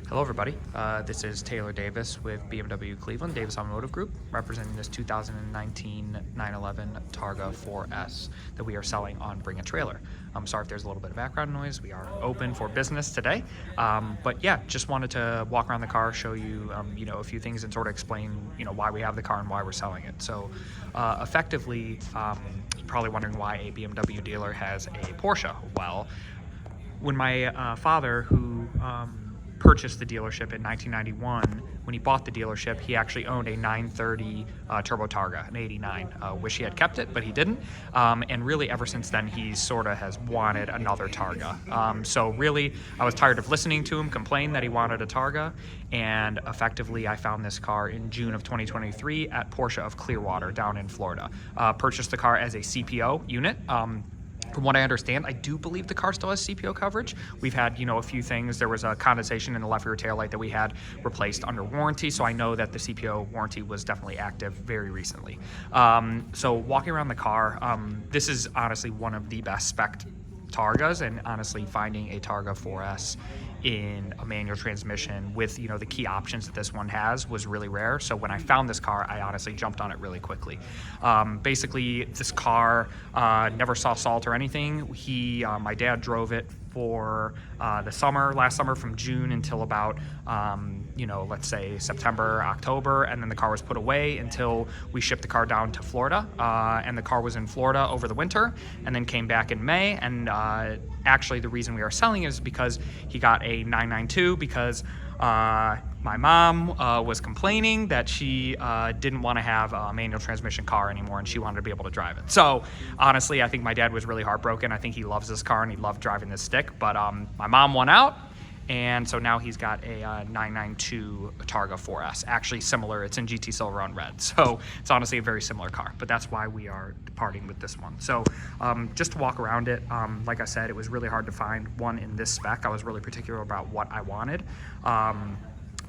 Hello everybody, this is Taylor Davis with BMW Cleveland, Davis Automotive Group, representing this 2019 911 Targa 4S that we are selling on Bring a Trailer. I'm sorry if there's a little bit of background noise. We are open for business today, but yeah, just wanted to walk around the car, show you, a few things and sort of explain, why we have the car and why we're selling it. So effectively, you're probably wondering why a BMW dealer has a Porsche. Well, when my father, who purchased the dealership in 1991, when he bought the dealership, he actually owned a 930 Turbo Targa, an 89. Wish he had kept it, but he didn't. And really, ever since then, he sort of has wanted another Targa. So really, I was tired of listening to him complain that he wanted a Targa, and effectively, I found this car in June of 2023 at Porsche of Clearwater down in Florida. Purchased the car as a CPO unit. From what I understand, I do believe the car still has CPO coverage. We've had, a few things. There was a condensation in the left rear taillight that we had replaced under warranty, so I know that the CPO warranty was definitely active very recently. So walking around the car, this is honestly one of the best spec Targas, and honestly finding a Targa 4S in a manual transmission with the key options that this one has was really rare. So when I found this car, I honestly jumped on it really quickly. Basically, this car never saw salt or anything. My dad drove it for last summer from June until about let's say September, October, and then the car was put away until we shipped the car down to Florida, and the car was in Florida over the winter and then came back in May. And actually the reason we are selling it is because he got a 992 because my mom was complaining that she didn't want to have a manual transmission car anymore, and she wanted to be able to drive it. So honestly, I think my dad was really heartbroken. I think he loves this car and he loved driving this stick, but my mom won out, and so now he's got a 992 Targa 4S. Actually similar, it's in GT Silver on red. So it's honestly a very similar car, but that's why we are departing with this one. So just to walk around it, like I said, it was really hard to find one in this spec. I was really particular about what I wanted.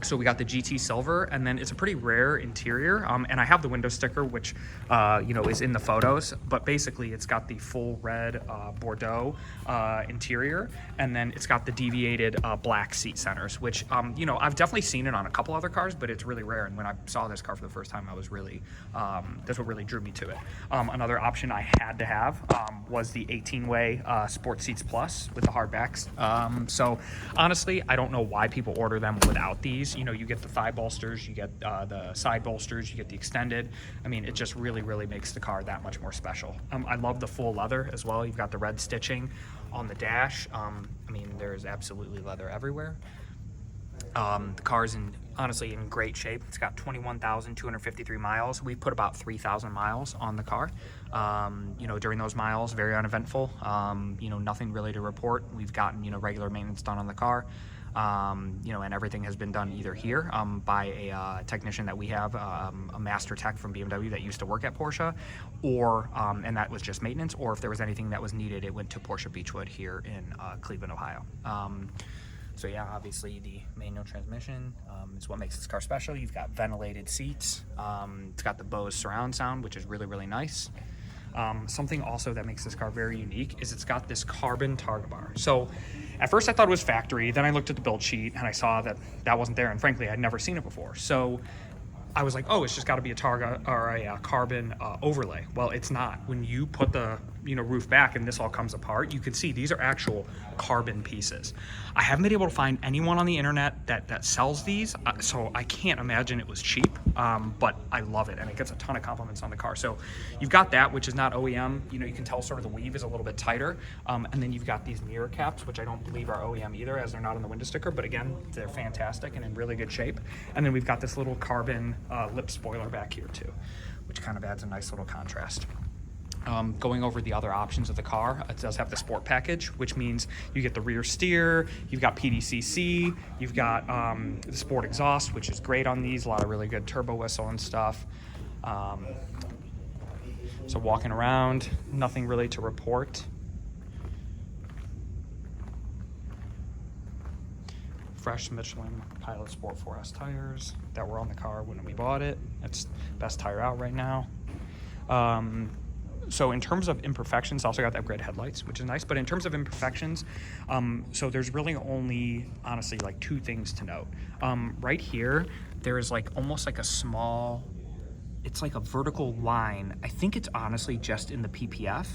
So we got the GT Silver, and then it's a pretty rare interior, and I have the window sticker, which is in the photos, but basically it's got the full red Bordeaux interior, and then it's got the deviated black seat centers, which I've definitely seen it on a couple other cars, but it's really rare. And when I saw this car for the first time, I was really that's what really drew me to it. Another option I had to have was the 18-way Sport Seats Plus with the hardbacks. So honestly, I don't know why people order them without these. You get the thigh bolsters, you get the side bolsters, you get the extended. I mean, it just really, really makes the car that much more special. I love the full leather as well. You've got the red stitching on the dash. There's absolutely leather everywhere. The car's honestly in great shape. It's got 21,253 miles. We put about 3,000 miles on the car. During those miles, very uneventful. Nothing really to report. We've gotten, regular maintenance done on the car. And everything has been done either here by a technician that we have, a master tech from BMW that used to work at Porsche, or and that was just maintenance, or if there was anything that was needed, it went to Porsche Beechwood here in Cleveland, Ohio. So yeah, obviously the manual transmission is what makes this car special. You've got ventilated seats. It's got the Bose surround sound, which is really, really nice. Something also that makes this car very unique is it's got this carbon Targa bar. So at first I thought it was factory, then I looked at the build sheet and I saw that that wasn't there, and frankly I'd never seen it before. So I was like, oh, it's just got to be a Targa or a carbon overlay. Well, it's not. When you put the roof back and this all comes apart, you can see these are actual carbon pieces. I haven't been able to find anyone on the internet that sells these, so I can't imagine it was cheap, but I love it, and it gets a ton of compliments on the car. So you've got that, which is not OEM. You can tell sort of the weave is a little bit tighter, and then you've got these mirror caps, which I don't believe are OEM either, as they're not on the window sticker, but again, they're fantastic and in really good shape. And then we've got this little carbon lip spoiler back here too, which kind of adds a nice little contrast. Going over the other options of the car, it does have the sport package, which means you get the rear steer, you've got PDCC, you've got the sport exhaust, which is great on these, a lot of really good turbo whistle and stuff. So walking around, nothing really to report. Fresh Michelin Pilot Sport 4S tires that were on the car when we bought it. It's best tire out right now. So in terms of imperfections, also got the upgraded headlights, which is nice. But in terms of imperfections, so there's really only, honestly, like 2 things to note. Right here, there is like almost like a small, it's like a vertical line. I think it's honestly just in the PPF.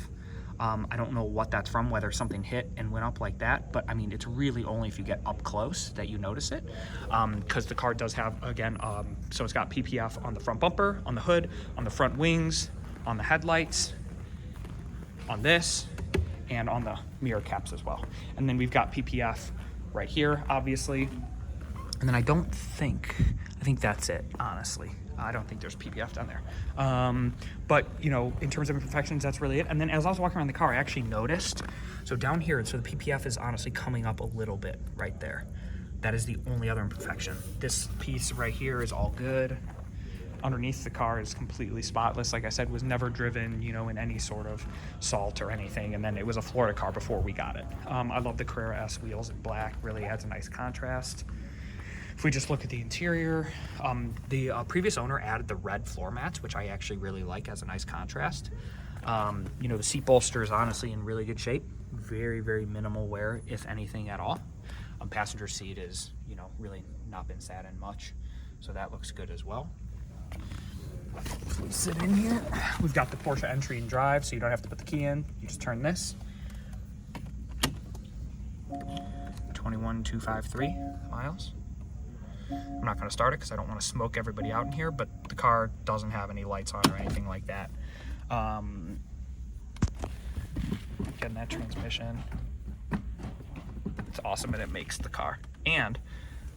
I don't know what that's from, whether something hit and went up like that, but I mean, it's really only if you get up close that you notice it, because the car does have, again, so it's got PPF on the front bumper, on the hood, on the front wings, on the headlights, on this, and on the mirror caps as well. And then we've got PPF right here, obviously. And then I think that's it, honestly. I don't think there's PPF down there. But, you know, in terms of imperfections, that's really it. And then as I was walking around the car, I actually noticed, so down here, so the PPF is honestly coming up a little bit right there. That is the only other imperfection. This piece right here is all good. Underneath the car is completely spotless. Like I said, was never driven, you know, in any sort of salt or anything. And then it was a Florida car before we got it. I love the Carrera S wheels in black, really adds a nice contrast. If we just look at the interior, the previous owner added the red floor mats, which I actually really like as a nice contrast. You know, the seat bolster is honestly in really good shape. Very, very minimal wear, if anything at all. Passenger seat is, you know, really not been sat in much. So that looks good as well. If we sit in here, we've got the Porsche entry and drive, so you don't have to put the key in. You just turn this. 21,253 miles. I'm not going to start it because I don't want to smoke everybody out in here, but the car doesn't have any lights on or anything like that. Getting that transmission. It's awesome, and it makes the car. And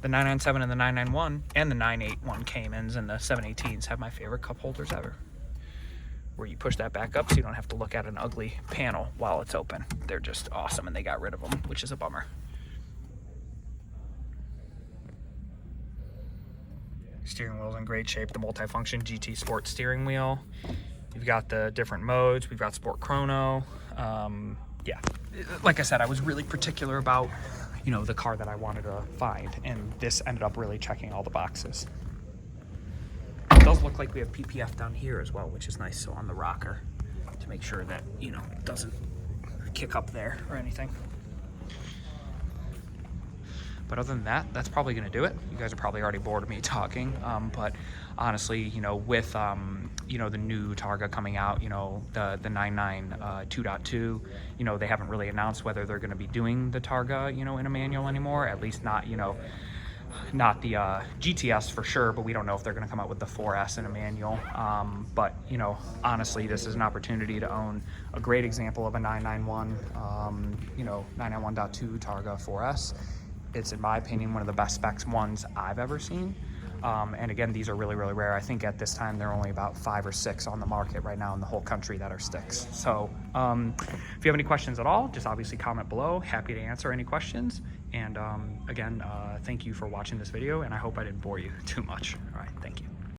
the 997 and the 991 and the 981 Caymans and the 718s have my favorite cup holders ever, where you push that back up so you don't have to look at an ugly panel while it's open. They're just awesome, and they got rid of them, which is a bummer. Steering wheel's in great shape, the multifunction GT Sport steering wheel. You've got the different modes. We've got Sport Chrono. Yeah, like I said, I was really particular about, you know, the car that I wanted to find, and this ended up really checking all the boxes. It does look like we have PPF down here as well, which is nice, so on the rocker, to make sure that, you know, it doesn't kick up there or anything. But other than that, that's probably going to do it. You guys are probably already bored of me talking, but honestly, you know, with you know, the new Targa coming out, you know, the 99 2.2, you know, they haven't really announced whether they're going to be doing the Targa, you know, in a manual anymore. At least not, you know, not the GTS for sure, but we don't know if they're going to come out with the 4S in a manual. But, you know, honestly, this is an opportunity to own a great example of a 991, you know, 991.2 Targa 4S. It's, in my opinion, one of the best specs ones I've ever seen. And again, these are really, really rare. I think at this time, there are only about 5 or 6 on the market right now in the whole country that are sticks. So if you have any questions at all, just obviously comment below. Happy to answer any questions. And again, thank you for watching this video, and I hope I didn't bore you too much. All right, thank you.